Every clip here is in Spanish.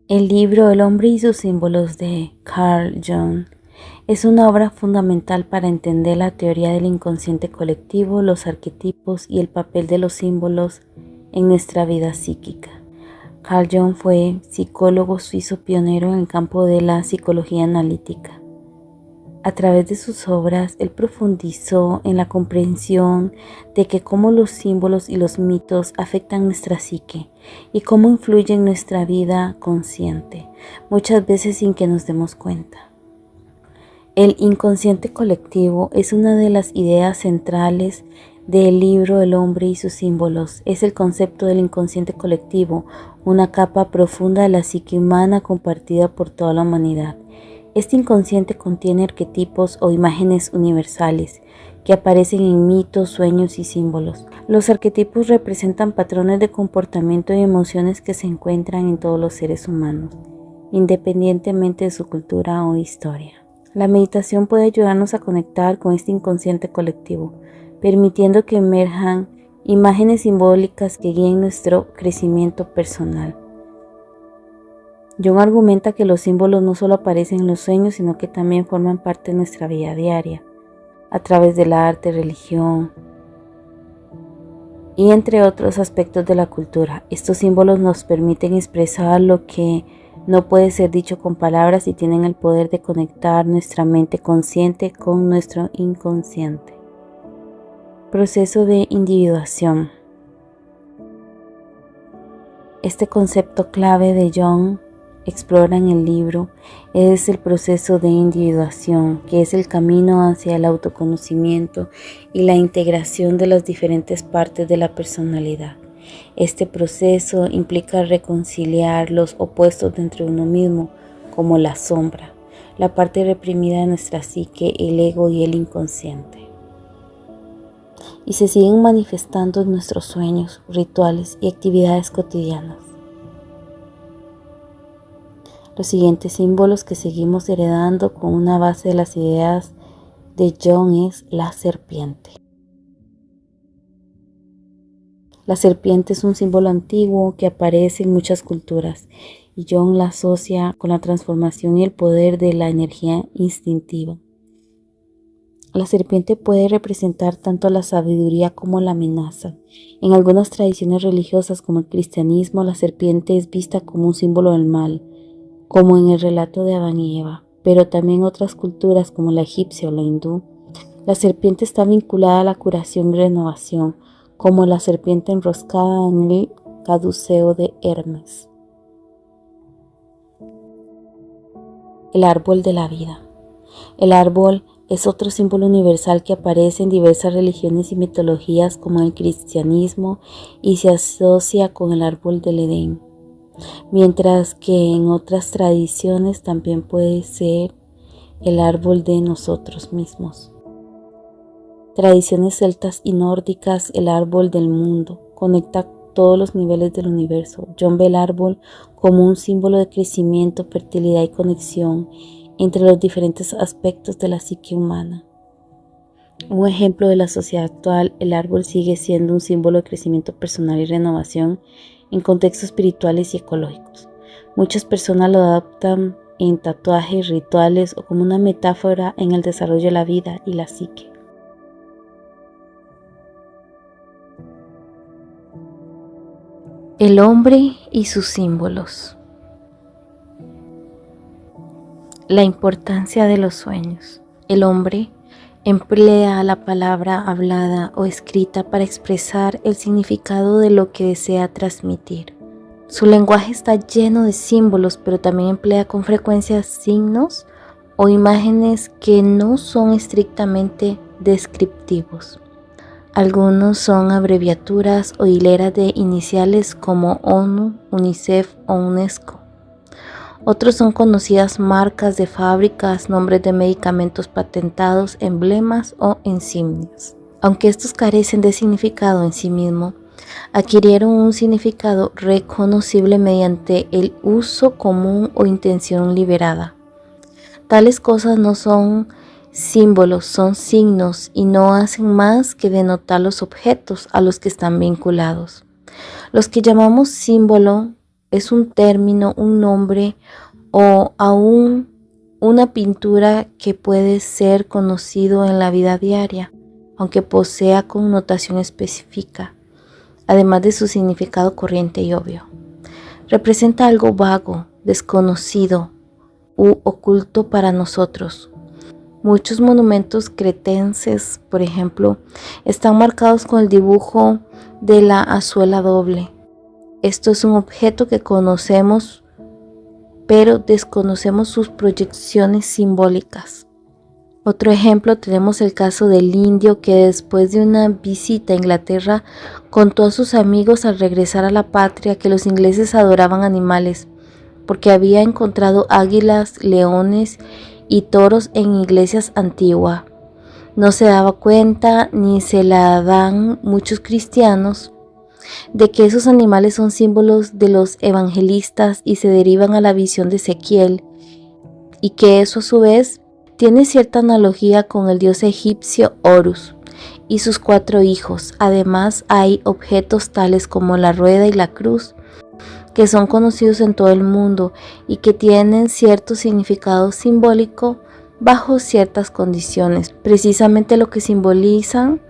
El libro El hombre y sus símbolos de Carl Jung es una obra fundamental para entender la teoría del inconsciente colectivo, los arquetipos y el papel de los símbolos en nuestra vida psíquica. Carl Jung fue psicólogo suizo pionero en el campo de la psicología analítica. A través de sus obras, él profundizó en la comprensión de que cómo los símbolos y los mitos afectan nuestra psique y cómo influyen en nuestra vida consciente, muchas veces sin que nos demos cuenta. El inconsciente colectivo es una de las ideas centrales del libro El hombre y sus símbolos. Es el concepto del inconsciente colectivo, una capa profunda de la psique humana compartida por toda la humanidad. Este inconsciente contiene arquetipos o imágenes universales que aparecen en mitos, sueños y símbolos. Los arquetipos representan patrones de comportamiento y emociones que se encuentran en todos los seres humanos, independientemente de su cultura o historia. La meditación puede ayudarnos a conectar con este inconsciente colectivo, permitiendo que emerjan imágenes simbólicas que guíen nuestro crecimiento personal. Jung argumenta que los símbolos no solo aparecen en los sueños, sino que también forman parte de nuestra vida diaria, a través del arte, religión y entre otros aspectos de la cultura. Estos símbolos nos permiten expresar lo que no puede ser dicho con palabras y tienen el poder de conectar nuestra mente consciente con nuestro inconsciente. Proceso de individuación. Este concepto clave de Jung explora en el libro es el proceso de individuación, que es el camino hacia el autoconocimiento y la integración de las diferentes partes de la personalidad. Este proceso implica reconciliar los opuestos dentro de uno mismo, como la sombra, la parte reprimida de nuestra psique, el ego y el inconsciente. Y se siguen manifestando en nuestros sueños, rituales y actividades cotidianas. Los siguientes símbolos que seguimos heredando con una base de las ideas de Jung es la serpiente. La serpiente es un símbolo antiguo que aparece en muchas culturas y Jung la asocia con la transformación y el poder de la energía instintiva. La serpiente puede representar tanto la sabiduría como la amenaza. En algunas tradiciones religiosas como el cristianismo, la serpiente es vista como un símbolo del mal, como en el relato de Adán y Eva, pero también en otras culturas como la egipcia o la hindú. La serpiente está vinculada a la curación y renovación, como la serpiente enroscada en el caduceo de Hermes. El árbol de la vida. El árbol es otro símbolo universal que aparece en diversas religiones y mitologías como el cristianismo y se asocia con el árbol del Edén, mientras que en otras tradiciones también puede ser el árbol de nosotros mismos. Tradiciones celtas y nórdicas, el árbol del mundo, conecta todos los niveles del universo. Jung ve el árbol como un símbolo de crecimiento, fertilidad y conexión entre los diferentes aspectos de la psique humana. Un ejemplo de la sociedad actual, el árbol sigue siendo un símbolo de crecimiento personal y renovación en contextos espirituales y ecológicos. Muchas personas lo adoptan en tatuajes, rituales o como una metáfora en el desarrollo de la vida y la psique. El hombre y sus símbolos. La importancia de los sueños. El hombre emplea la palabra hablada o escrita para expresar el significado de lo que desea transmitir. Su lenguaje está lleno de símbolos, pero también emplea con frecuencia signos o imágenes que no son estrictamente descriptivos. Algunos son abreviaturas o hileras de iniciales como ONU, UNICEF o UNESCO. Otros son conocidas marcas de fábricas, nombres de medicamentos patentados, emblemas o insignias. Aunque estos carecen de significado en sí mismo, adquirieron un significado reconocible mediante el uso común o intención liberada. Tales cosas no son símbolos, son signos y no hacen más que denotar los objetos a los que están vinculados. Los que llamamos símbolo es un término, un nombre o aún una pintura que puede ser conocido en la vida diaria, aunque posea connotación específica, además de su significado corriente y obvio. Representa algo vago, desconocido u oculto para nosotros. Muchos monumentos cretenses, por ejemplo, están marcados con el dibujo de la azuela doble. Esto es un objeto que conocemos, pero desconocemos sus proyecciones simbólicas. Otro ejemplo tenemos el caso del indio que después de una visita a Inglaterra contó a sus amigos al regresar a la patria que los ingleses adoraban animales porque había encontrado águilas, leones y toros en iglesias antiguas. No se daba cuenta, ni se la dan muchos cristianos, de que esos animales son símbolos de los evangelistas y se derivan a la visión de Ezequiel, y que eso a su vez tiene cierta analogía con el dios egipcio Horus y sus 4 hijos. Además, hay objetos tales como la rueda y la cruz, que son conocidos en todo el mundo y que tienen cierto significado simbólico bajo ciertas condiciones. Precisamente lo que simbolizan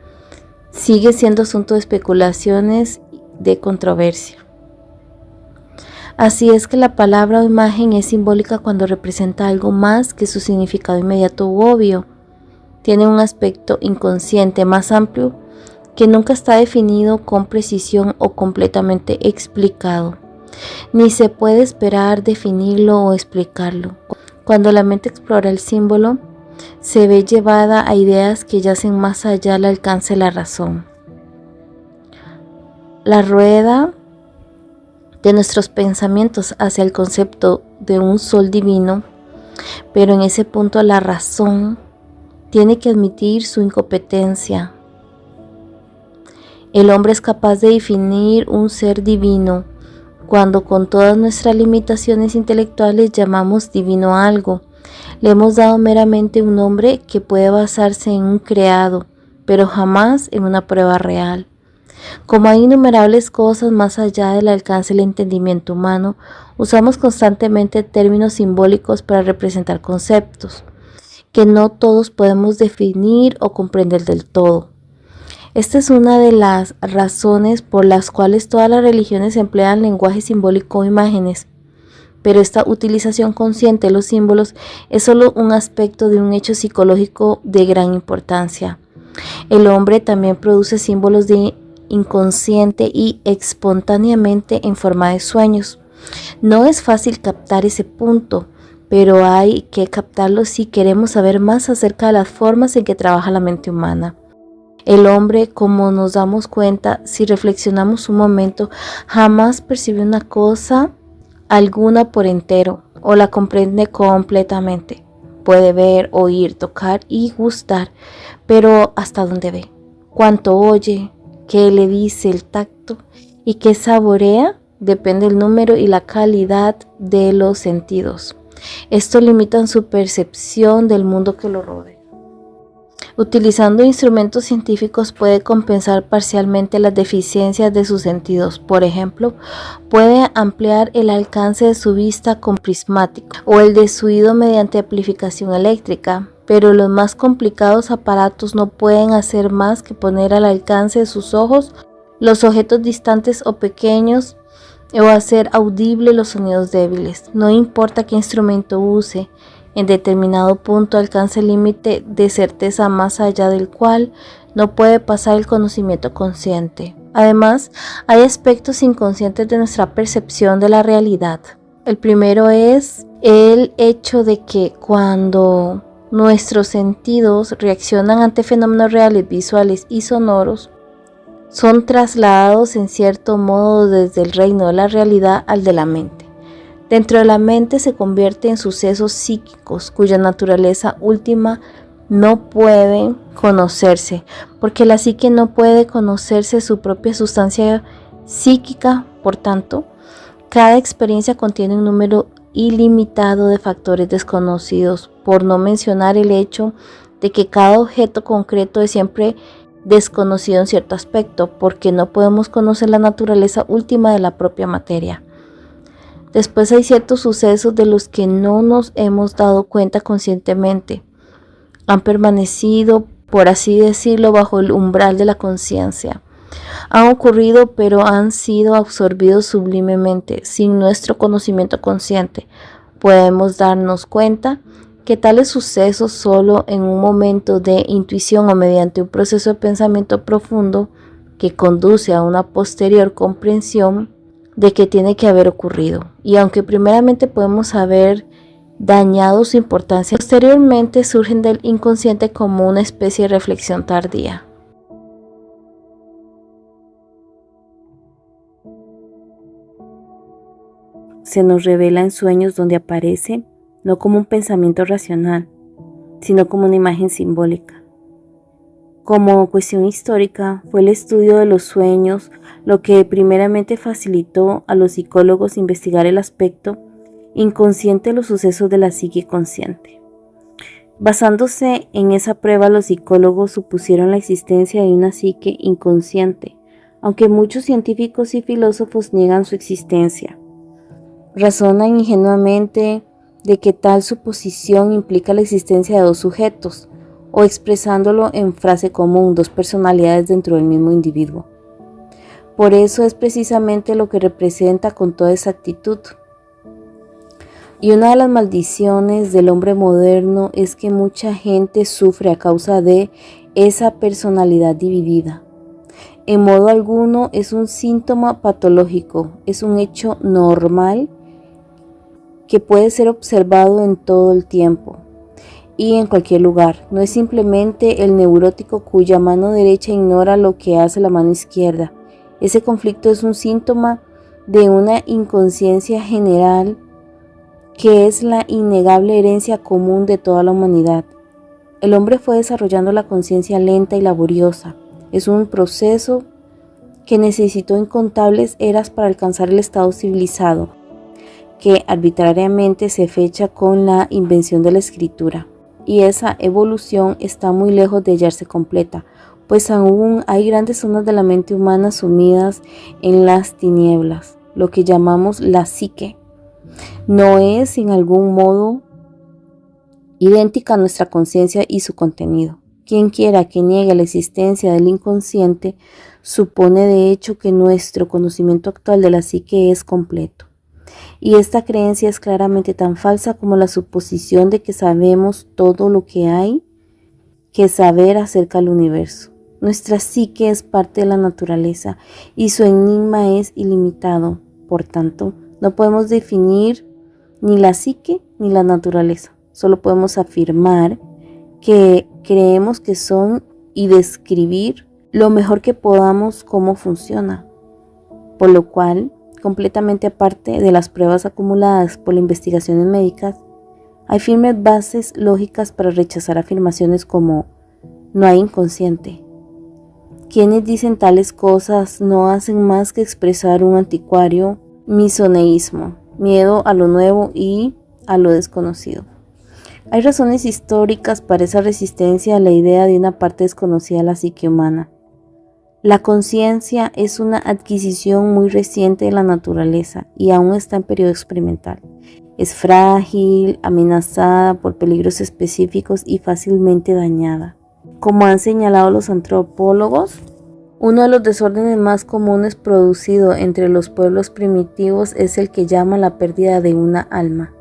sigue siendo asunto de especulaciones, de controversia. Así es que la palabra o imagen es simbólica cuando representa algo más que su significado inmediato u obvio. Tiene un aspecto inconsciente más amplio que nunca está definido con precisión o completamente explicado. Ni se puede esperar definirlo o explicarlo. Cuando la mente explora el símbolo, se ve llevada a ideas que yacen más allá del alcance de la razón. La rueda de nuestros pensamientos hacia el concepto de un sol divino, pero en ese punto la razón tiene que admitir su incompetencia. El hombre es capaz de definir un ser divino cuando con todas nuestras limitaciones intelectuales llamamos divino a algo. Le hemos dado meramente un nombre que puede basarse en un creado, pero jamás en una prueba real. Como hay innumerables cosas más allá del alcance del entendimiento humano, usamos constantemente términos simbólicos para representar conceptos que no todos podemos definir o comprender del todo. Esta es una de las razones por las cuales todas las religiones emplean lenguaje simbólico o imágenes, pero esta utilización consciente de los símbolos es solo un aspecto de un hecho psicológico de gran importancia. El hombre también produce símbolos de inconsciente y espontáneamente en forma de sueños. No es fácil captar ese punto, pero hay que captarlo si queremos saber más acerca de las formas en que trabaja la mente humana. El hombre, como nos damos cuenta si reflexionamos un momento, jamás percibe una cosa alguna por entero o la comprende completamente. Puede ver, oír, tocar y gustar, pero ¿hasta dónde ve? ¿Cuánto oye? ¿Qué le dice el tacto? ¿Y qué saborea? Depende del número y la calidad de los sentidos. Esto limita su percepción del mundo que lo rodea. Utilizando instrumentos científicos puede compensar parcialmente las deficiencias de sus sentidos. Por ejemplo, puede ampliar el alcance de su vista con prismático o el de su oído mediante amplificación eléctrica, pero los más complicados aparatos no pueden hacer más que poner al alcance de sus ojos los objetos distantes o pequeños o hacer audibles los sonidos débiles. No importa qué instrumento use, en determinado punto alcanza el límite de certeza más allá del cual no puede pasar el conocimiento consciente. Además, hay aspectos inconscientes de nuestra percepción de la realidad. El primero es el hecho de que cuando nuestros sentidos reaccionan ante fenómenos reales, visuales y sonoros, son trasladados en cierto modo desde el reino de la realidad al de la mente. Dentro de la mente se convierte en sucesos psíquicos cuya naturaleza última no puede conocerse, porque la psique no puede conocerse su propia sustancia psíquica. Por tanto, cada experiencia contiene un número ilimitado de factores desconocidos, por no mencionar el hecho de que cada objeto concreto es siempre desconocido en cierto aspecto, porque no podemos conocer la naturaleza última de la propia materia. Después hay ciertos sucesos de los que no nos hemos dado cuenta conscientemente. Han permanecido, por así decirlo, bajo el umbral de la conciencia. Han ocurrido, pero han sido absorbidos sublimemente, sin nuestro conocimiento consciente. Podemos darnos cuenta que tales sucesos solo en un momento de intuición o mediante un proceso de pensamiento profundo que conduce a una posterior comprensión de que tiene que haber ocurrido. Y aunque primeramente podemos haber dañado su importancia, posteriormente surgen del inconsciente como una especie de reflexión tardía. Se nos revela en sueños donde aparece no como un pensamiento racional, sino como una imagen simbólica. Como cuestión histórica, fue el estudio de los sueños lo que primeramente facilitó a los psicólogos investigar el aspecto inconsciente de los sucesos de la psique consciente. Basándose en esa prueba, los psicólogos supusieron la existencia de una psique inconsciente, aunque muchos científicos y filósofos niegan su existencia. Razonan ingenuamente de que tal suposición implica la existencia de dos sujetos, o expresándolo en frase común, dos personalidades dentro del mismo individuo. Por eso es precisamente lo que representa con toda exactitud. Y una de las maldiciones del hombre moderno es que mucha gente sufre a causa de esa personalidad dividida. En modo alguno es un síntoma patológico, es un hecho normal que puede ser observado en todo el tiempo y en cualquier lugar. No es simplemente el neurótico cuya mano derecha ignora lo que hace la mano izquierda. Ese conflicto es un síntoma de una inconsciencia general que es la innegable herencia común de toda la humanidad. El hombre fue desarrollando la conciencia lenta y laboriosa. Es un proceso que necesitó incontables eras para alcanzar el estado civilizado, que arbitrariamente se fecha con la invención de la escritura. Y esa evolución está muy lejos de hallarse completa, pues aún hay grandes zonas de la mente humana sumidas en las tinieblas. Lo que llamamos la psique no es en algún modo idéntica a nuestra conciencia y su contenido. Quien quiera que niegue la existencia del inconsciente supone de hecho que nuestro conocimiento actual de la psique es completo. Y esta creencia es claramente tan falsa como la suposición de que sabemos todo lo que hay que saber acerca del universo. Nuestra psique es parte de la naturaleza y su enigma es ilimitado. Por tanto, no podemos definir ni la psique ni la naturaleza. Solo podemos afirmar que creemos que son y describir lo mejor que podamos cómo funciona. Por lo cual, completamente aparte de las pruebas acumuladas por las investigaciones médicas, hay firmes bases lógicas para rechazar afirmaciones como no hay inconsciente. Quienes dicen tales cosas no hacen más que expresar un anticuario misoneísmo, miedo a lo nuevo y a lo desconocido. Hay razones históricas para esa resistencia a la idea de una parte desconocida de la psique humana. La conciencia es una adquisición muy reciente de la naturaleza y aún está en periodo experimental. Es frágil, amenazada por peligros específicos y fácilmente dañada. Como han señalado los antropólogos, uno de los desórdenes más comunes producido entre los pueblos primitivos es el que llaman la pérdida de una alma,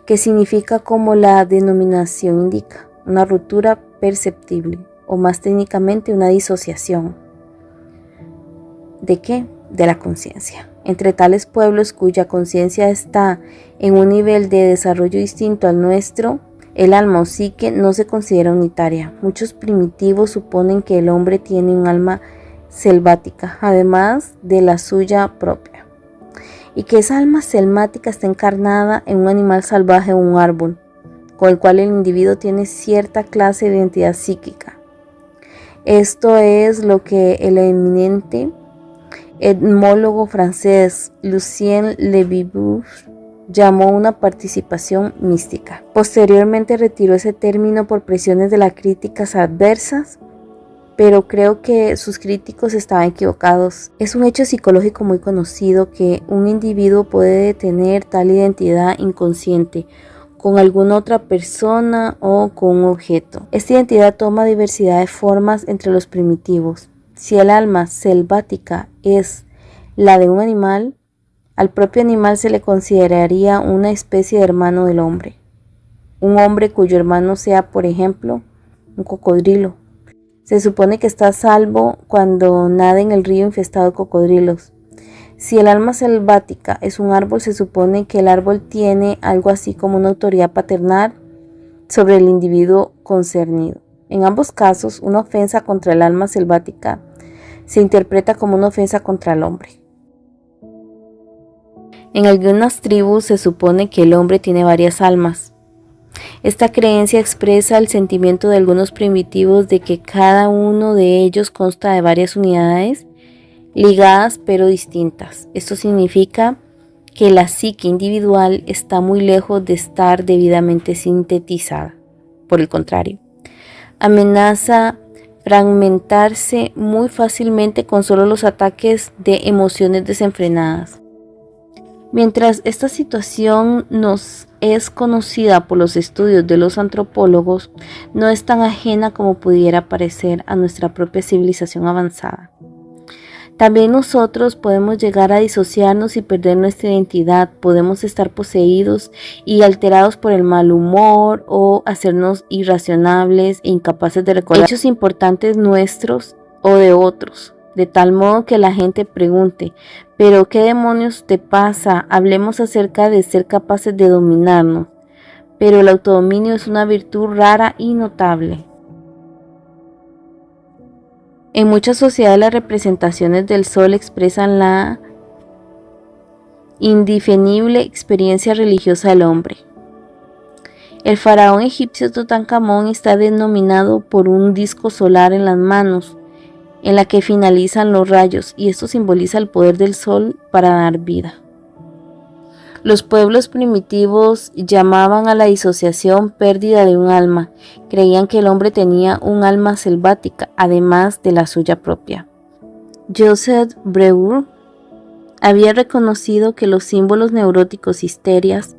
que significa, como la denominación indica, una ruptura perceptible, o más técnicamente una disociación. ¿De qué? De la conciencia. Entre tales pueblos cuya conciencia está en un nivel de desarrollo distinto al nuestro, el alma o psique no se considera unitaria. Muchos primitivos suponen que el hombre tiene un alma selvática, además de la suya propia, y que esa alma selvática está encarnada en un animal salvaje o un árbol, con el cual el individuo tiene cierta clase de identidad psíquica. Esto es lo que el eminente etnólogo francés Lucien Leboeuf llamó una participación mística. Posteriormente retiró ese término por presiones de las críticas adversas pero creo que sus críticos estaban equivocados. Es un hecho psicológico muy conocido que un individuo puede tener tal identidad inconsciente con alguna otra persona o con un objeto. Esta identidad toma diversidad de formas entre los primitivos. Si el alma selvática es la de un animal, al propio animal se le consideraría una especie de hermano del hombre. Un hombre cuyo hermano sea, por ejemplo, un cocodrilo. Se supone que está a salvo cuando nada en el río infestado de cocodrilos. Si el alma selvática es un árbol, se supone que el árbol tiene algo así como una autoridad paternal sobre el individuo concernido. En ambos casos, una ofensa contra el alma selvática se interpreta como una ofensa contra el hombre. En algunas tribus se supone que el hombre tiene varias almas. Esta creencia expresa el sentimiento de algunos primitivos de que cada uno de ellos consta de varias unidades ligadas pero distintas. Esto significa que la psique individual está muy lejos de estar debidamente sintetizada. Por el contrario, amenaza fragmentarse muy fácilmente con solo los ataques de emociones desenfrenadas. Mientras esta situación nos es conocida por los estudios de los antropólogos, no es tan ajena como pudiera parecer a nuestra propia civilización avanzada. También nosotros podemos llegar a disociarnos y perder nuestra identidad, podemos estar poseídos y alterados por el mal humor o hacernos irracionables e incapaces de recordar hechos importantes nuestros o de otros, de tal modo que la gente pregunte, ¿pero qué demonios te pasa? Hablemos acerca de ser capaces de dominarnos, pero el autodominio es una virtud rara y notable. En muchas sociedades las representaciones del sol expresan la indefinible experiencia religiosa del hombre. El faraón egipcio Tutankamón está denominado por un disco solar en las manos, en la que finalizan los rayos, y esto simboliza el poder del sol para dar vida. Los pueblos primitivos llamaban a la disociación pérdida de un alma. Creían que el hombre tenía un alma selvática, además de la suya propia. Joseph Breuer había reconocido que los símbolos neuróticos, histerias,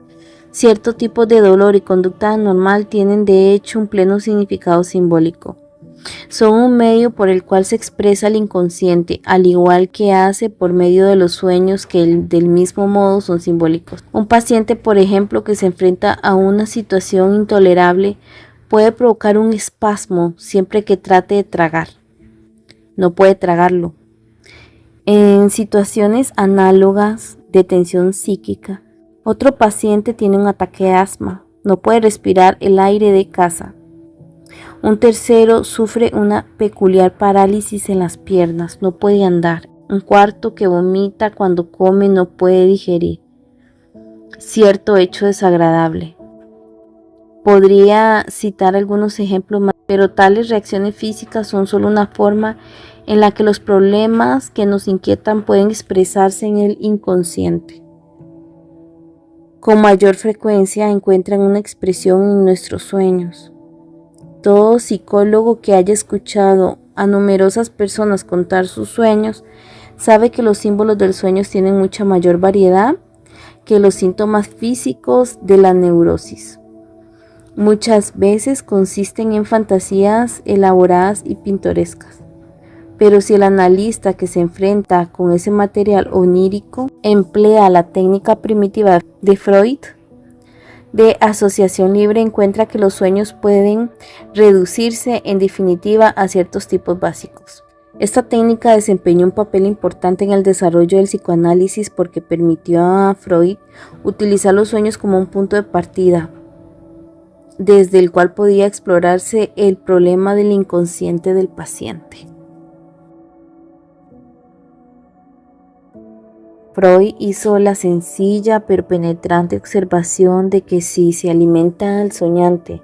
cierto tipo de dolor y conducta anormal tienen de hecho un pleno significado simbólico. Son un medio por el cual se expresa el inconsciente, al igual que hace por medio de los sueños que del mismo modo son simbólicos. Un paciente, por ejemplo, que se enfrenta a una situación intolerable, puede provocar un espasmo siempre que trate de tragar. No puede tragarlo. En situaciones análogas de tensión psíquica, otro paciente tiene un ataque de asma, no puede respirar el aire de casa. Un tercero sufre una peculiar parálisis en las piernas, no puede andar. Un cuarto que vomita cuando come, no puede digerir cierto hecho desagradable. Podría citar algunos ejemplos más, pero tales reacciones físicas son solo una forma en la que los problemas que nos inquietan pueden expresarse en el inconsciente. Con mayor frecuencia encuentran una expresión en nuestros sueños. Todo psicólogo que haya escuchado a numerosas personas contar sus sueños sabe que los símbolos del sueño tienen mucha mayor variedad que los síntomas físicos de la neurosis. Muchas veces consisten en fantasías elaboradas y pintorescas. Pero si el analista que se enfrenta con ese material onírico emplea la técnica primitiva de Freud, de asociación libre, encuentra que los sueños pueden reducirse en definitiva a ciertos tipos básicos. Esta técnica desempeñó un papel importante en el desarrollo del psicoanálisis porque permitió a Freud utilizar los sueños como un punto de partida, desde el cual podía explorarse el problema del inconsciente del paciente. Freud hizo la sencilla pero penetrante observación de que si se alimenta al soñante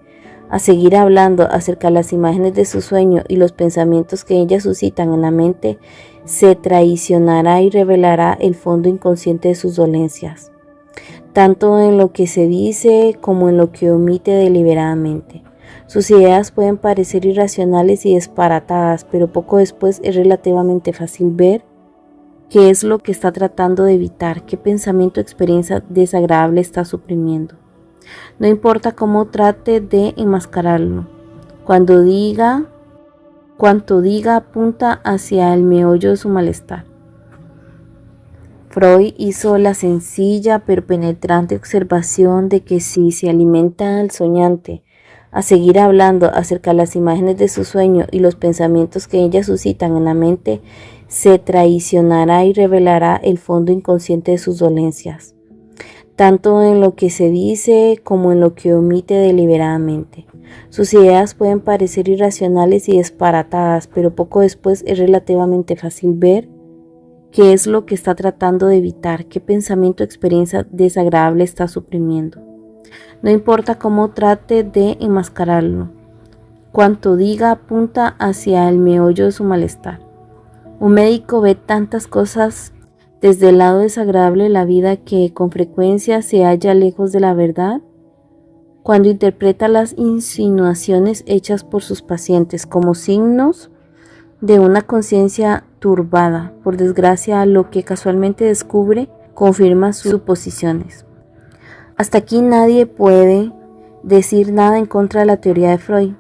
a seguir hablando acerca de las imágenes de su sueño y los pensamientos que ellas suscitan en la mente, se traicionará y revelará el fondo inconsciente de sus dolencias, tanto en lo que se dice como en lo que omite deliberadamente. Sus ideas pueden parecer irracionales y disparatadas, pero poco después es relativamente fácil ver qué es lo que está tratando de evitar, qué pensamiento o experiencia desagradable está suprimiendo. No importa cómo trate de enmascararlo. Cuanto diga apunta hacia el meollo de su malestar. Freud hizo la sencilla pero penetrante observación de que si se alimenta al soñante a seguir hablando acerca de las imágenes de su sueño y los pensamientos que ellas suscitan en la mente, se traicionará y revelará el fondo inconsciente de sus dolencias, tanto en lo que se dice como en lo que omite deliberadamente. Sus ideas pueden parecer irracionales y disparatadas, pero poco después es relativamente fácil ver qué es lo que está tratando de evitar, qué pensamiento o experiencia desagradable está suprimiendo. No importa cómo trate de enmascararlo. Cuanto diga apunta hacia el meollo de su malestar. Un médico ve tantas cosas desde el lado desagradable de la vida que con frecuencia se halla lejos de la verdad cuando interpreta las insinuaciones hechas por sus pacientes como signos de una conciencia turbada. Por desgracia, lo que casualmente descubre confirma sus suposiciones. Hasta aquí nadie puede decir nada en contra de la teoría de Freud,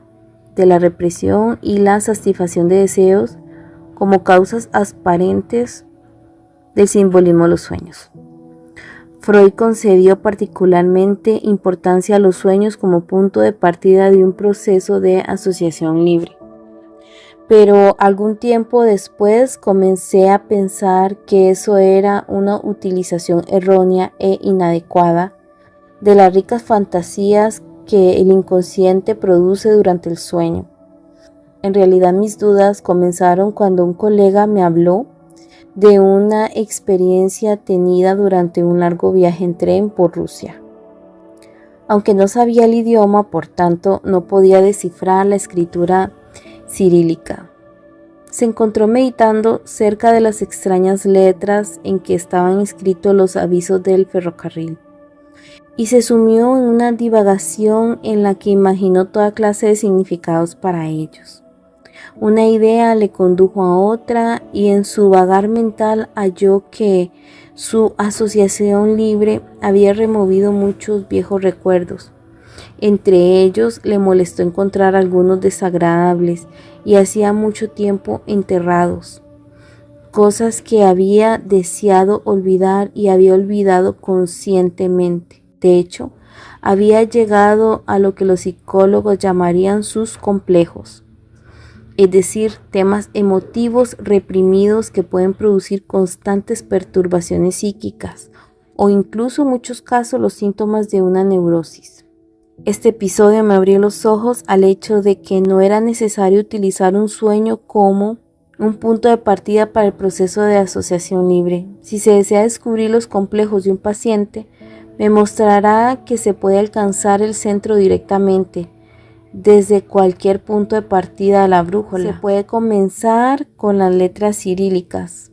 de la represión y la satisfacción de deseos como causas aparentes del simbolismo de los sueños. Freud concedió particularmente importancia a los sueños como punto de partida de un proceso de asociación libre. Pero algún tiempo después comencé a pensar que eso era una utilización errónea e inadecuada de las ricas fantasías que el inconsciente produce durante el sueño. En realidad mis dudas comenzaron cuando un colega me habló de una experiencia tenida durante un largo viaje en tren por Rusia. Aunque no sabía el idioma, por tanto, no podía descifrar la escritura cirílica. Se encontró meditando cerca de las extrañas letras en que estaban escritos los avisos del ferrocarril y se sumió en una divagación en la que imaginó toda clase de significados para ellos. Una idea le condujo a otra y en su vagar mental halló que su asociación libre había removido muchos viejos recuerdos. Entre ellos le molestó encontrar algunos desagradables y hacía mucho tiempo enterrados, cosas que había deseado olvidar y había olvidado conscientemente. De hecho, había llegado a lo que los psicólogos llamarían sus complejos, es decir, temas emotivos reprimidos que pueden producir constantes perturbaciones psíquicas o incluso en muchos casos los síntomas de una neurosis. Este episodio me abrió los ojos al hecho de que no era necesario utilizar un sueño como un punto de partida para el proceso de asociación libre. Si se desea descubrir los complejos de un paciente, me mostrará que se puede alcanzar el centro directamente, desde cualquier punto de partida de la brújula. Se puede comenzar con las letras cirílicas,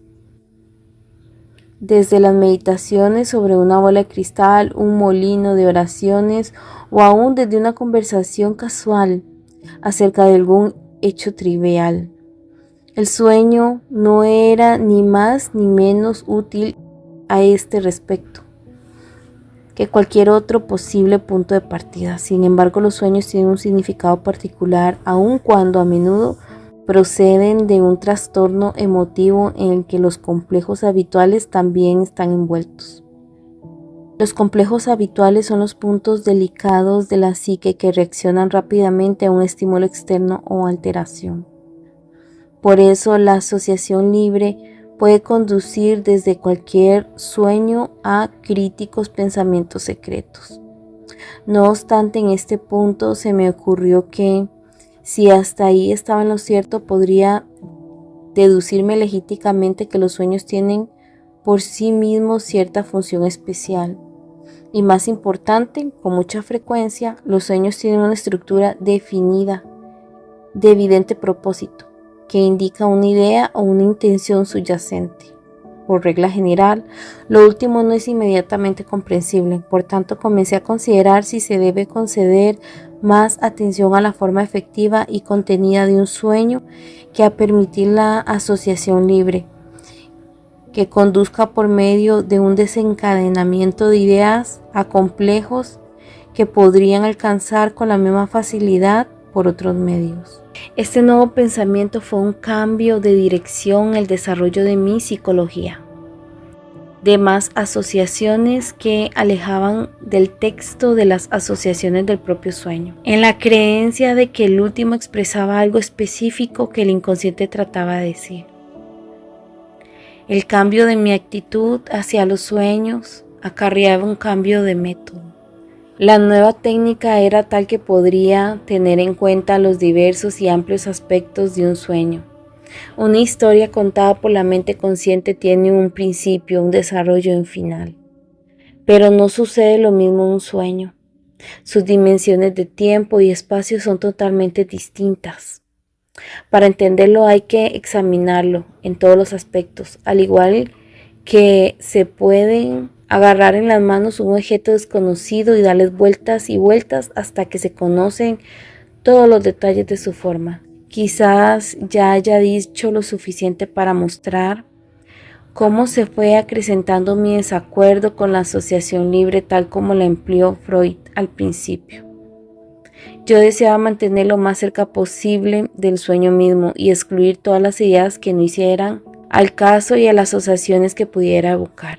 desde las meditaciones sobre una bola de cristal, un molino de oraciones o aún desde una conversación casual acerca de algún hecho trivial. El sueño no era ni más ni menos útil a este respecto que cualquier otro posible punto de partida. Sin embargo, los sueños tienen un significado particular, aun cuando a menudo proceden de un trastorno emotivo en el que los complejos habituales también están envueltos. Los complejos habituales son los puntos delicados de la psique que reaccionan rápidamente a un estímulo externo o alteración. Por eso, la asociación libre puede conducir desde cualquier sueño a críticos pensamientos secretos. No obstante, en este punto se me ocurrió que, si hasta ahí estaba en lo cierto, podría deducirme legítimamente que los sueños tienen por sí mismos cierta función especial. Y más importante, con mucha frecuencia, los sueños tienen una estructura definida, de evidente propósito, que indica una idea o una intención subyacente. por regla general, lo último no es inmediatamente comprensible. Por tanto, comencé a considerar si se debe conceder más atención a la forma efectiva y contenida de un sueño que a permitir la asociación libre, que conduzca por medio de un desencadenamiento de ideas a complejos que podrían alcanzar con la misma facilidad por otros medios. Este nuevo pensamiento fue un cambio de dirección en el desarrollo de mi psicología, de más asociaciones que alejaban del texto de las asociaciones del propio sueño, en la creencia de que el último expresaba algo específico que el inconsciente trataba de decir. El cambio de mi actitud hacia los sueños acarreaba un cambio de método. La nueva técnica era tal que podría tener en cuenta los diversos y amplios aspectos de un sueño. Una historia contada por la mente consciente tiene un principio, un desarrollo y un final. Pero no sucede lo mismo en un sueño. Sus dimensiones de tiempo y espacio son totalmente distintas. Para entenderlo hay que examinarlo en todos los aspectos, al igual que se pueden agarrar en las manos un objeto desconocido y darles vueltas y vueltas hasta que se conocen todos los detalles de su forma. Quizás ya haya dicho lo suficiente para mostrar cómo se fue acrecentando mi desacuerdo con la asociación libre tal como la empleó Freud al principio. Yo deseaba mantener lo más cerca posible del sueño mismo y excluir todas las ideas que no hicieran al caso y a las asociaciones que pudiera evocar.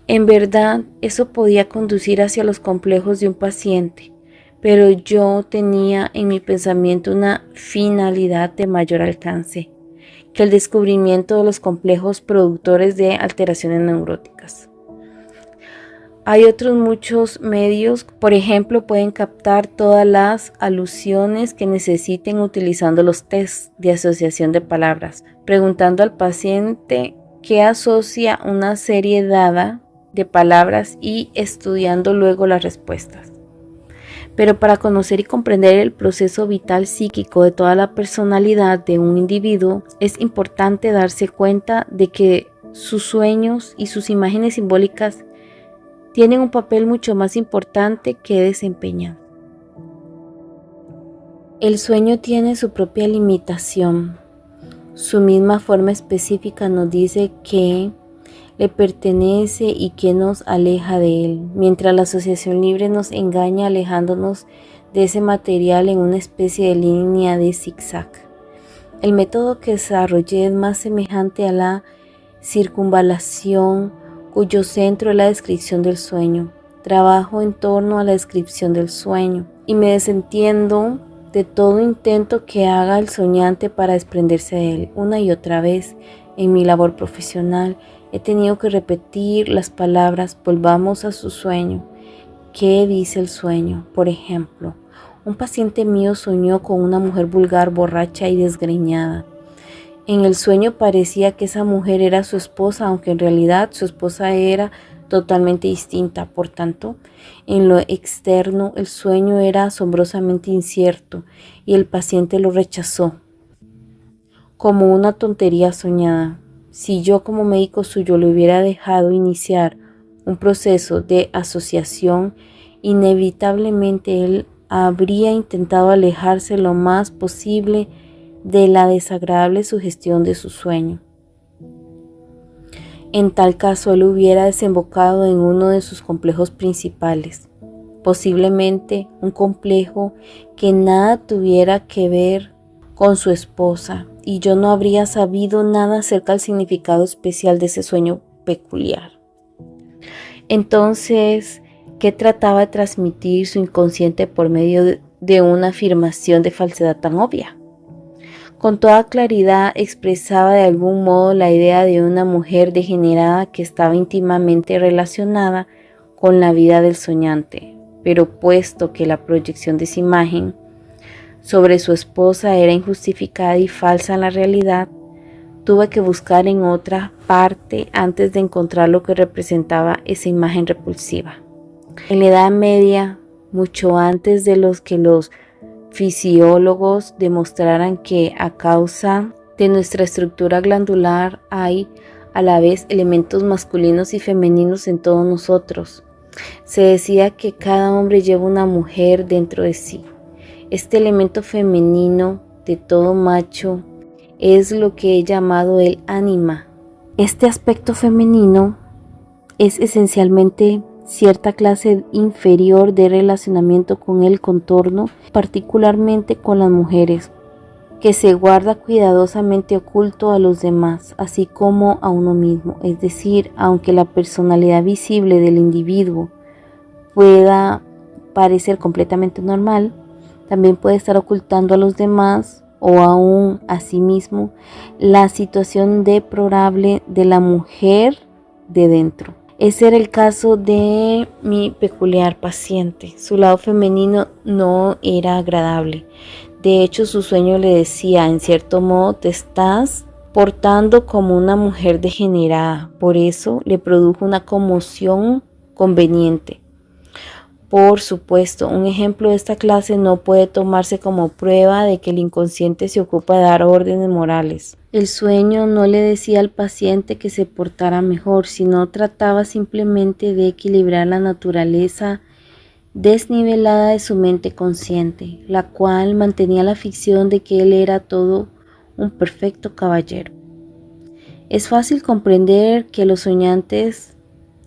En verdad, eso podía conducir hacia los complejos de un paciente, pero yo tenía en mi pensamiento una finalidad de mayor alcance que el descubrimiento de los complejos productores de alteraciones neuróticas. Hay otros muchos medios, por ejemplo, pueden captar todas las alusiones que necesiten utilizando los tests de asociación de palabras, preguntando al paciente qué asocia una serie dada de palabras y estudiando luego las respuestas. Pero para conocer y comprender el proceso vital psíquico de toda la personalidad de un individuo, es importante darse cuenta de que sus sueños y sus imágenes simbólicas tienen un papel mucho más importante que desempeñar. El sueño tiene su propia limitación. Su misma forma específica nos dice que le pertenece y que nos aleja de él, mientras la asociación libre nos engaña alejándonos de ese material en una especie de línea de zigzag. El método que desarrollé es más semejante a la circunvalación, cuyo centro es la descripción del sueño. Trabajo en torno a la descripción del sueño y me desentiendo de todo intento que haga el soñante para desprenderse de él. Una y otra vez en mi labor profesional he tenido que repetir las palabras "volvamos a su sueño". ¿Qué dice el sueño? Por ejemplo, un paciente mío soñó con una mujer vulgar, borracha y desgreñada. En el sueño parecía que esa mujer era su esposa, aunque en realidad su esposa era totalmente distinta. Por tanto, en lo externo el sueño era asombrosamente incierto y el paciente lo rechazó como una tontería soñada. Si yo como médico suyo le hubiera dejado iniciar un proceso de asociación, inevitablemente él habría intentado alejarse lo más posible de la desagradable sugestión de su sueño. En tal caso, él hubiera desembocado en uno de sus complejos principales, posiblemente un complejo que nada tuviera que ver con su esposa, y yo no habría sabido nada acerca del significado especial de ese sueño peculiar. Entonces, ¿qué trataba de transmitir su inconsciente por medio de una afirmación de falsedad tan obvia? Con toda claridad expresaba de algún modo la idea de una mujer degenerada que estaba íntimamente relacionada con la vida del soñante, pero puesto que la proyección de esa imagen sobre su esposa era injustificada y falsa en la realidad, tuve que buscar en otra parte antes de encontrar lo que representaba esa imagen repulsiva. En la Edad Media, mucho antes de que los fisiólogos demostraran que a causa de nuestra estructura glandular hay a la vez elementos masculinos y femeninos en todos nosotros. Se decía que cada hombre lleva una mujer dentro de sí. Este elemento femenino de todo macho es lo que he llamado el ánima. Este aspecto femenino es esencialmente cierta clase inferior de relacionamiento con el contorno, particularmente con las mujeres, que se guarda cuidadosamente oculto a los demás, así como a uno mismo. Es decir, aunque la personalidad visible del individuo pueda parecer completamente normal, también puede estar ocultando a los demás o aún a sí mismo la situación deplorable de la mujer de dentro. Ese era el caso de mi peculiar paciente. Su lado femenino no era agradable. De hecho, su sueño le decía, en cierto modo, te estás portando como una mujer degenerada. Por eso le produjo una conmoción conveniente. Por supuesto, un ejemplo de esta clase no puede tomarse como prueba de que el inconsciente se ocupa de dar órdenes morales. El sueño no le decía al paciente que se portara mejor, sino trataba simplemente de equilibrar la naturaleza desnivelada de su mente consciente, la cual mantenía la ficción de que él era todo un perfecto caballero. Es fácil comprender que los soñantes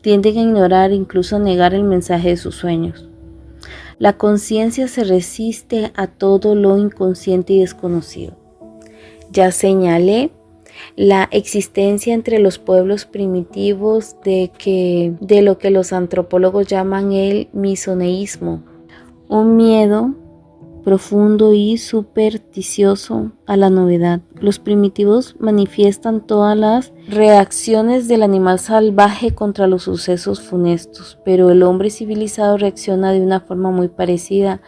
tienden a ignorar e incluso a negar el mensaje de sus sueños. La conciencia se resiste a todo lo inconsciente y desconocido. Ya señalé la existencia entre los pueblos primitivos de lo que los antropólogos llaman el misoneísmo, un miedo profundo y supersticioso a la novedad. Los primitivos manifiestan todas las reacciones del animal salvaje contra los sucesos funestos, pero el hombre civilizado reacciona de una forma muy parecida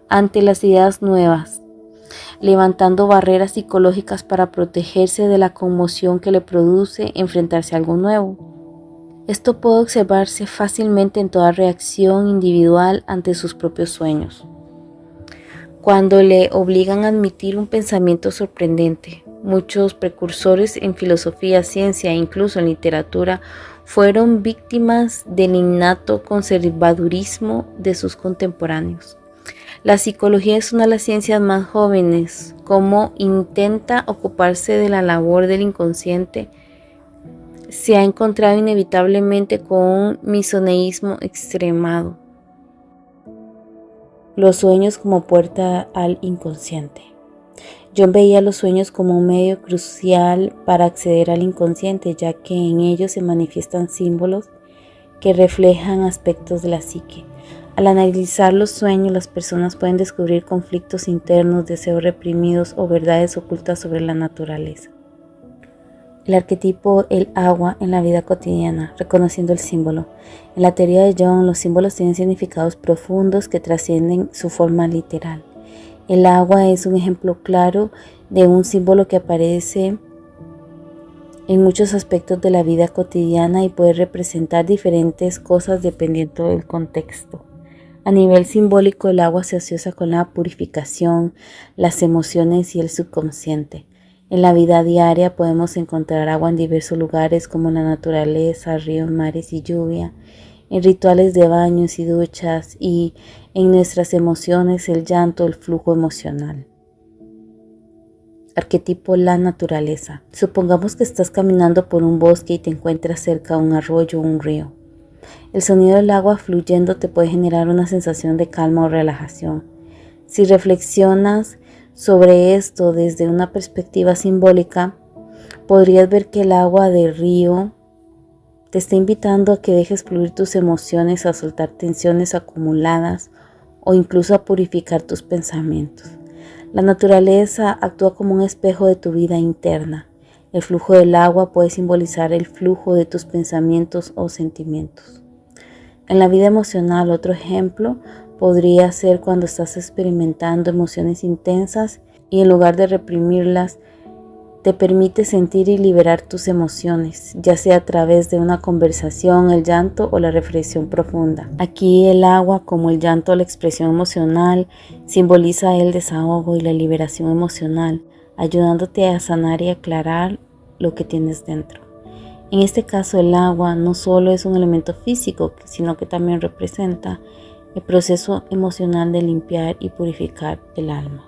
ante las ideas nuevas, levantando barreras psicológicas para protegerse de la conmoción que le produce enfrentarse a algo nuevo. Esto puede observarse fácilmente en toda reacción individual ante sus propios sueños. Cuando le obligan a admitir un pensamiento sorprendente, muchos precursores en filosofía, ciencia e incluso en literatura fueron víctimas del innato conservadurismo de sus contemporáneos. La psicología es una de las ciencias más jóvenes. Como intenta ocuparse de la labor del inconsciente, se ha encontrado inevitablemente con un misoneísmo extremado. Los sueños como puerta al inconsciente. John veía los sueños como un medio crucial para acceder al inconsciente, ya que en ellos se manifiestan símbolos que reflejan aspectos de la psique. Al analizar los sueños, las personas pueden descubrir conflictos internos, deseos reprimidos o verdades ocultas sobre la naturaleza. El arquetipo, el agua en la vida cotidiana, reconociendo el símbolo. En la teoría de Jung, los símbolos tienen significados profundos que trascienden su forma literal. El agua es un ejemplo claro de un símbolo que aparece en muchos aspectos de la vida cotidiana y puede representar diferentes cosas dependiendo del contexto. A nivel simbólico, el agua se asocia con la purificación, las emociones y el subconsciente. En la vida diaria podemos encontrar agua en diversos lugares como la naturaleza, ríos, mares y lluvia, en rituales de baños y duchas y en nuestras emociones, el llanto, el flujo emocional. Arquetipo, la naturaleza. Supongamos que estás caminando por un bosque y te encuentras cerca de un arroyo o un río. El sonido del agua fluyendo te puede generar una sensación de calma o relajación. Si reflexionas sobre esto desde una perspectiva simbólica, podrías ver que el agua del río te está invitando a que dejes fluir tus emociones, a soltar tensiones acumuladas o incluso a purificar tus pensamientos. La naturaleza actúa como un espejo de tu vida interna. El flujo del agua puede simbolizar el flujo de tus pensamientos o sentimientos. En la vida emocional, otro ejemplo podría ser cuando estás experimentando emociones intensas y en lugar de reprimirlas, te permite sentir y liberar tus emociones, ya sea a través de una conversación, el llanto o la reflexión profunda. Aquí el agua, como el llanto o la expresión emocional, simboliza el desahogo y la liberación emocional, ayudándote a sanar y aclarar lo que tienes dentro. En este caso, el agua no solo es un elemento físico, sino que también representa el proceso emocional de limpiar y purificar el alma.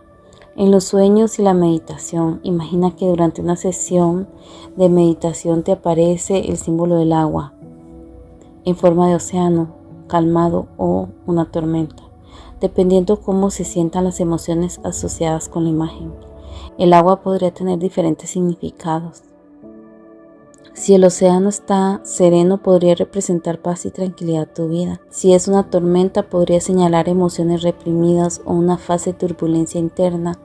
En los sueños y la meditación, imagina que durante una sesión de meditación te aparece el símbolo del agua en forma de océano, calmado o una tormenta, dependiendo cómo se sientan las emociones asociadas con la imagen. El agua podría tener diferentes significados. Si el océano está sereno, podría representar paz y tranquilidad a tu vida. Si es una tormenta, podría señalar emociones reprimidas o una fase de turbulencia interna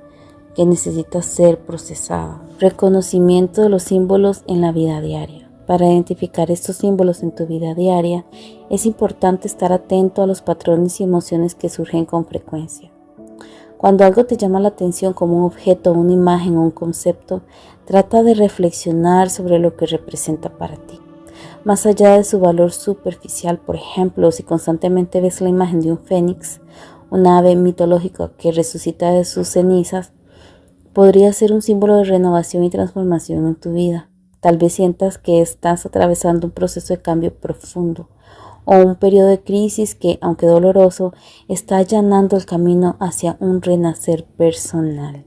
que necesita ser procesada. Reconocimiento de los símbolos en la vida diaria. Para identificar estos símbolos en tu vida diaria, es importante estar atento a los patrones y emociones que surgen con frecuencia. Cuando algo te llama la atención como un objeto, una imagen o un concepto, trata de reflexionar sobre lo que representa para ti. Más allá de su valor superficial, por ejemplo, si constantemente ves la imagen de un fénix, un ave mitológica que resucita de sus cenizas, podría ser un símbolo de renovación y transformación en tu vida. Tal vez sientas que estás atravesando un proceso de cambio profundo o un periodo de crisis que, aunque doloroso, está allanando el camino hacia un renacer personal.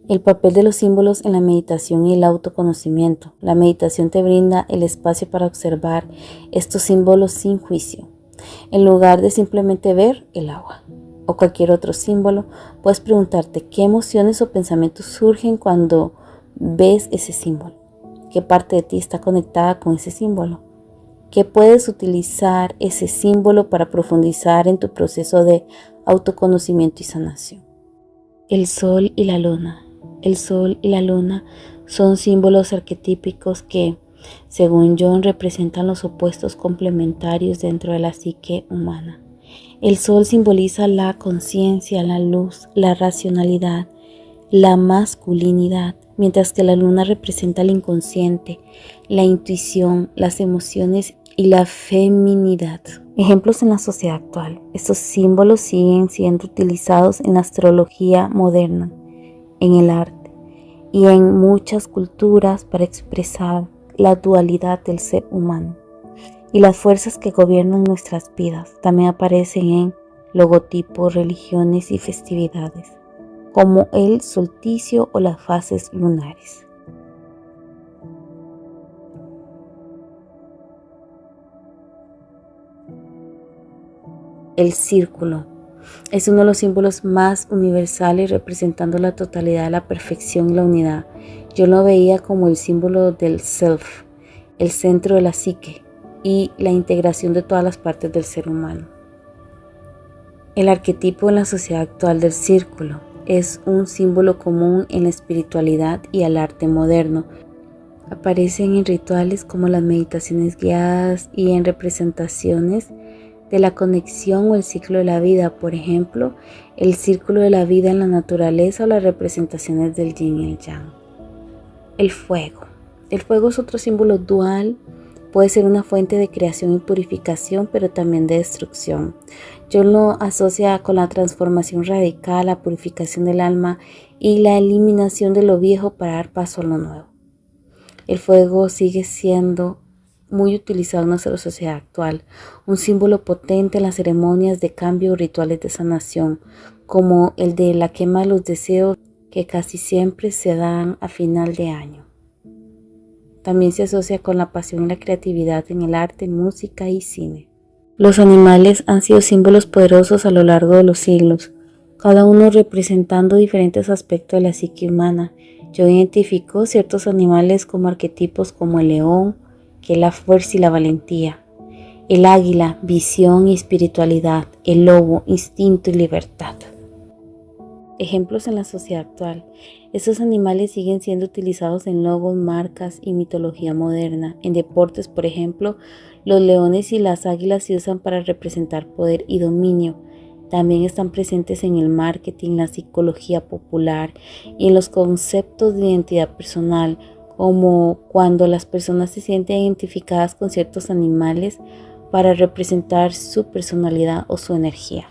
El papel de los símbolos en la meditación y el autoconocimiento. La meditación te brinda el espacio para observar estos símbolos sin juicio. En lugar de simplemente ver el agua o cualquier otro símbolo, puedes preguntarte qué emociones o pensamientos surgen cuando ves ese símbolo. ¿Qué parte de ti está conectada con ese símbolo? ¿Qué puedes utilizar ese símbolo para profundizar en tu proceso de autoconocimiento y sanación? El sol y la luna. El sol y la luna son símbolos arquetípicos que, según Jung, representan los opuestos complementarios dentro de la psique humana. El sol simboliza la conciencia, la luz, la racionalidad, la masculinidad, mientras que la luna representa el inconsciente, la intuición, las emociones y la feminidad. Ejemplos en la sociedad actual. Estos símbolos siguen siendo utilizados en la astrología moderna, en el arte y en muchas culturas para expresar la dualidad del ser humano y las fuerzas que gobiernan nuestras vidas. También aparecen en logotipos, religiones y festividades, como el solsticio o las fases lunares. El círculo es uno de los símbolos más universales, representando la totalidad, la perfección y la unidad. Yo lo veía como el símbolo del self, el centro de la psique y la integración de todas las partes del ser humano. El arquetipo en la sociedad actual del círculo es un símbolo común en la espiritualidad y el arte moderno. Aparecen en rituales como las meditaciones guiadas y en representaciones de la conexión o el ciclo de la vida, por ejemplo, el círculo de la vida en la naturaleza o las representaciones del yin y el yang. El fuego. El fuego es otro símbolo dual, puede ser una fuente de creación y purificación, pero también de destrucción. Yo lo asocia con la transformación radical, la purificación del alma y la eliminación de lo viejo para dar paso a lo nuevo. El fuego sigue siendo muy utilizado en nuestra sociedad actual, un símbolo potente en las ceremonias de cambio o rituales de sanación, como el de la quema de los deseos que casi siempre se dan a final de año. También se asocia con la pasión y la creatividad en el arte, música y cine. Los animales han sido símbolos poderosos a lo largo de los siglos, cada uno representando diferentes aspectos de la psique humana. Yo identifico ciertos animales como arquetipos como el león, que es la fuerza y la valentía, el águila, visión y espiritualidad, el lobo, instinto y libertad. Ejemplos en la sociedad actual. Estos animales siguen siendo utilizados en logos, marcas y mitología moderna. En deportes, por ejemplo, los leones y las águilas se usan para representar poder y dominio. También están presentes en el marketing, la psicología popular y en los conceptos de identidad personal, como cuando las personas se sienten identificadas con ciertos animales para representar su personalidad o su energía.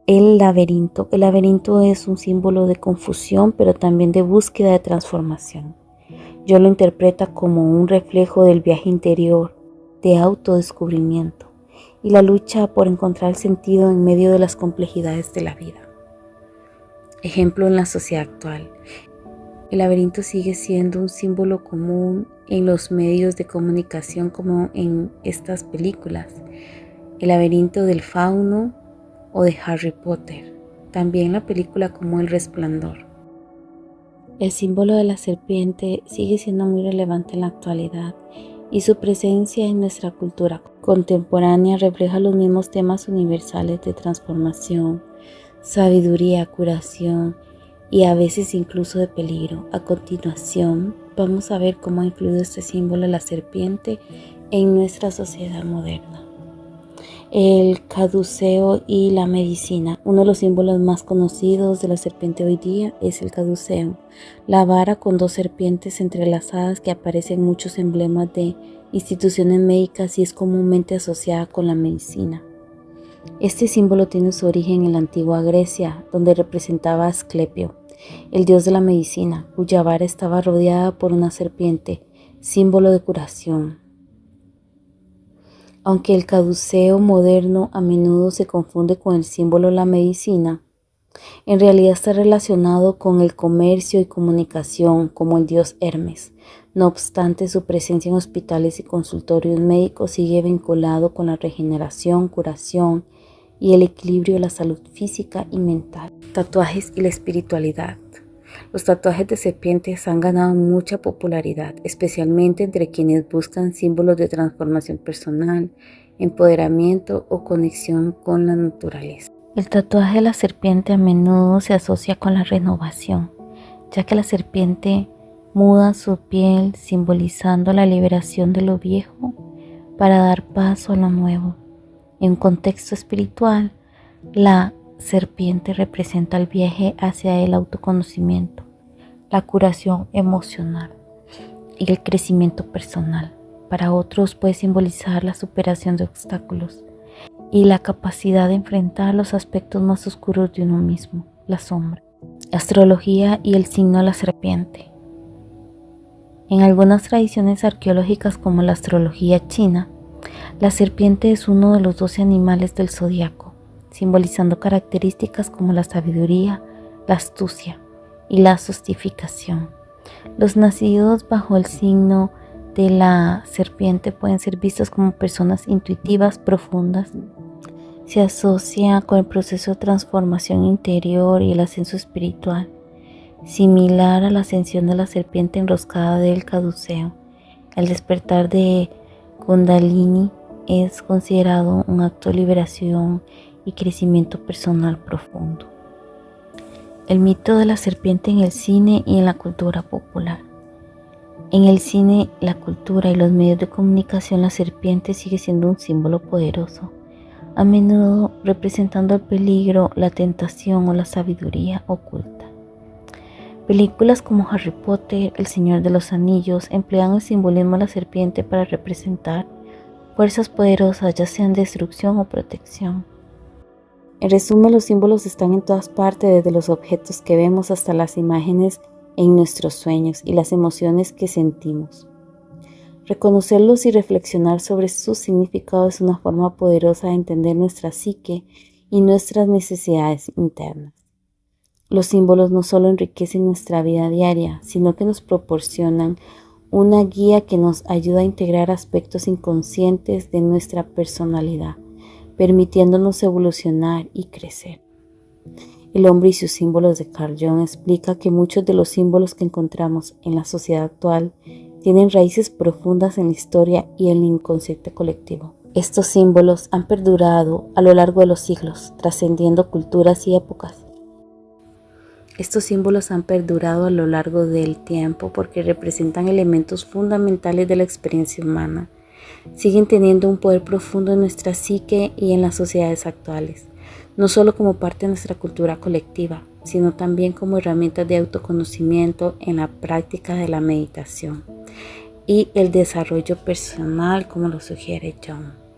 El laberinto. El laberinto es un símbolo de confusión, pero también de búsqueda de transformación. John lo interpreta como un reflejo del viaje interior de autodescubrimiento y la lucha por encontrar sentido en medio de las complejidades de la vida. Ejemplo en la sociedad actual. El laberinto sigue siendo un símbolo común en los medios de comunicación como en estas películas. El laberinto del fauno o de Harry Potter. También la película como El Resplandor. El símbolo de la serpiente sigue siendo muy relevante en la actualidad y su presencia en nuestra cultura contemporánea refleja los mismos temas universales de transformación, sabiduría, curación y a veces incluso de peligro. A continuación, vamos a ver cómo ha influido este símbolo de la serpiente en nuestra sociedad moderna. El caduceo y la medicina. Uno de los símbolos más conocidos de la serpiente hoy día es el caduceo, la vara con dos serpientes entrelazadas que aparece en muchos emblemas de instituciones médicas y es comúnmente asociada con la medicina. Este símbolo tiene su origen en la antigua Grecia, donde representaba a Asclepio, el dios de la medicina, cuya vara estaba rodeada por una serpiente, símbolo de curación. Aunque el caduceo moderno a menudo se confunde con el símbolo de la medicina, en realidad está relacionado con el comercio y comunicación como el dios Hermes. No obstante, su presencia en hospitales y consultorios médicos sigue vinculado con la regeneración, curación y el equilibrio de la salud física y mental. Tatuajes y la espiritualidad. Los tatuajes de serpientes han ganado mucha popularidad, especialmente entre quienes buscan símbolos de transformación personal, empoderamiento o conexión con la naturaleza. El tatuaje de la serpiente a menudo se asocia con la renovación, ya que la serpiente muda su piel simbolizando la liberación de lo viejo para dar paso a lo nuevo. En un contexto espiritual, la serpiente representa el viaje hacia el autoconocimiento, la curación emocional y el crecimiento personal. Para otros puede simbolizar la superación de obstáculos y la capacidad de enfrentar los aspectos más oscuros de uno mismo, la sombra. Astrología y el signo de la serpiente. En algunas tradiciones arqueológicas como la astrología china, la serpiente es uno de los 12 animales del zodiaco, simbolizando características como la sabiduría, la astucia y la sofisticación. Los nacidos bajo el signo de la serpiente pueden ser vistos como personas intuitivas, profundas. Se asocia con el proceso de transformación interior y el ascenso espiritual, similar a la ascensión de la serpiente enroscada del caduceo. El despertar de Kundalini es considerado un acto de liberación y crecimiento personal profundo. El mito de la serpiente en el cine y en la cultura popular. En el cine, la cultura y los medios de comunicación, la serpiente sigue siendo un símbolo poderoso, a menudo representando el peligro, la tentación o la sabiduría oculta. Películas como Harry Potter, El Señor de los Anillos emplean el simbolismo de la serpiente para representar fuerzas poderosas, ya sean destrucción o protección. En resumen, los símbolos están en todas partes, desde los objetos que vemos hasta las imágenes en nuestros sueños y las emociones que sentimos. Reconocerlos y reflexionar sobre su significado es una forma poderosa de entender nuestra psique y nuestras necesidades internas. Los símbolos no solo enriquecen nuestra vida diaria, sino que nos proporcionan una guía que nos ayuda a integrar aspectos inconscientes de nuestra personalidad, permitiéndonos evolucionar y crecer. El hombre y sus símbolos de Carl Jung explica que muchos de los símbolos que encontramos en la sociedad actual tienen raíces profundas en la historia y en el inconsciente colectivo. Estos símbolos han perdurado a lo largo de los siglos, trascendiendo culturas y épocas. Estos símbolos han perdurado a lo largo del tiempo porque representan elementos fundamentales de la experiencia humana. Siguen teniendo un poder profundo en nuestra psique y en las sociedades actuales, no solo como parte de nuestra cultura colectiva, sino también como herramientas de autoconocimiento en la práctica de la meditación y el desarrollo personal, como lo sugiere Jung.